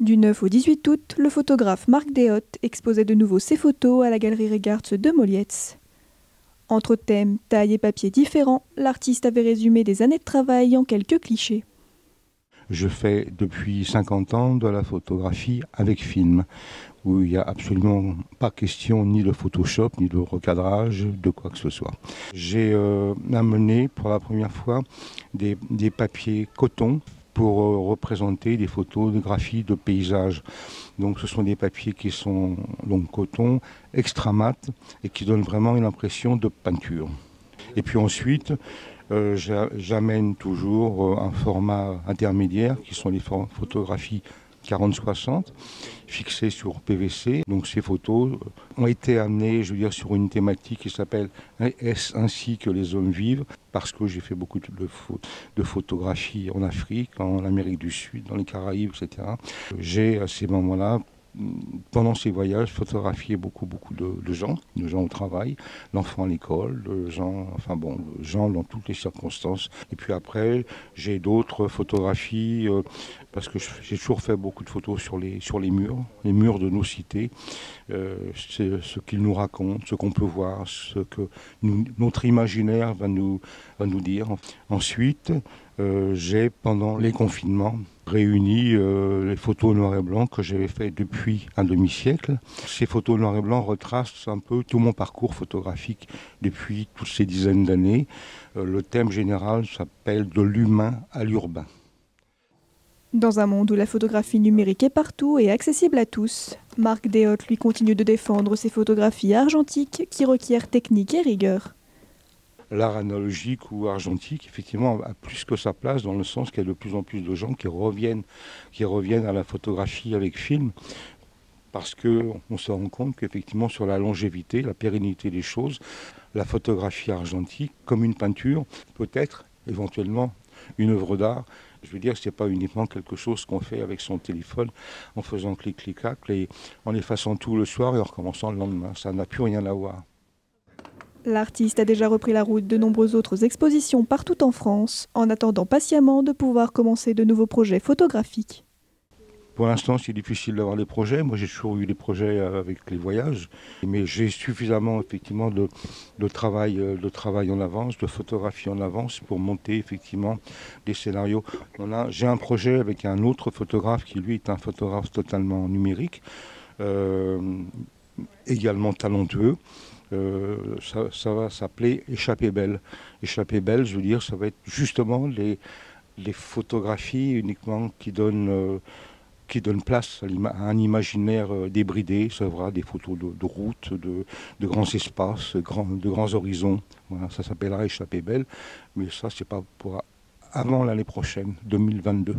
Du 9 au 18 août, le photographe Marc Déotte exposait de nouveau ses photos à la galerie Regards de Molietz. Entre thèmes, tailles et papiers différents, l'artiste avait résumé des années de travail en quelques clichés. Je fais depuis 50 ans de la photographie avec film, où il n'y a absolument pas question ni de Photoshop, ni de recadrage, de quoi que ce soit. J'ai amené pour la première fois des papiers coton pour représenter des photographies de paysages. Donc ce sont des papiers qui sont donc coton, extra mat et qui donnent vraiment une impression de peinture. Et puis ensuite, j'amène toujours un format intermédiaire qui sont les photographies 40-60 fixées sur PVC. Donc ces photos ont été amenées, je veux dire, sur une thématique qui s'appelle Est-ce ainsi que les hommes vivent, parce que j'ai fait beaucoup de photographies en Afrique, en Amérique du Sud, dans les Caraïbes, etc. J'ai à ces moments-là, pendant ces voyages, photographié beaucoup de gens au travail, l'enfant à l'école, de gens dans toutes les circonstances. Et puis après, j'ai d'autres photographies, parce que j'ai toujours fait beaucoup de photos sur les murs de nos cités, c'est ce qu'ils nous racontent, ce qu'on peut voir, ce que notre imaginaire va nous dire. Ensuite, j'ai, pendant les confinements, réuni les photos noir et blanc que j'avais fait depuis un demi-siècle. Ces photos noir et blanc retracent un peu tout mon parcours photographique depuis toutes ces dizaines d'années. Le thème général s'appelle « De l'humain à l'urbain ». Dans un monde où la photographie numérique est partout et accessible à tous, Marc Déotte lui continue de défendre ses photographies argentiques qui requièrent technique et rigueur. L'art analogique ou argentique, effectivement, a plus que sa place dans le sens qu'il y a de plus en plus de gens qui reviennent à la photographie avec film, parce qu'on se rend compte qu'effectivement, sur la longévité, la pérennité des choses, la photographie argentique, comme une peinture, peut être éventuellement une œuvre d'art. Je veux dire, ce n'est pas uniquement quelque chose qu'on fait avec son téléphone en faisant clic-clic-clac, en effaçant tout le soir et en recommençant le lendemain. Ça n'a plus rien à voir. L'artiste a déjà repris la route de nombreuses autres expositions partout en France, en attendant patiemment de pouvoir commencer de nouveaux projets photographiques. Pour l'instant, c'est difficile d'avoir des projets. Moi, j'ai toujours eu des projets avec les voyages, mais j'ai suffisamment effectivement de travail en avance, de photographie en avance pour monter effectivement des scénarios. J'ai un projet avec un autre photographe qui, lui, est un photographe totalement numérique, également talentueux. Ça va s'appeler Échappée belle. Échappée belle, je veux dire, ça va être justement les photographies uniquement qui donnent place à un imaginaire débridé. Ça sera des photos de routes, de grands espaces, de grands horizons. Voilà, ça s'appellera Échappée belle, mais ça, c'est pas pour avant l'année prochaine, 2022.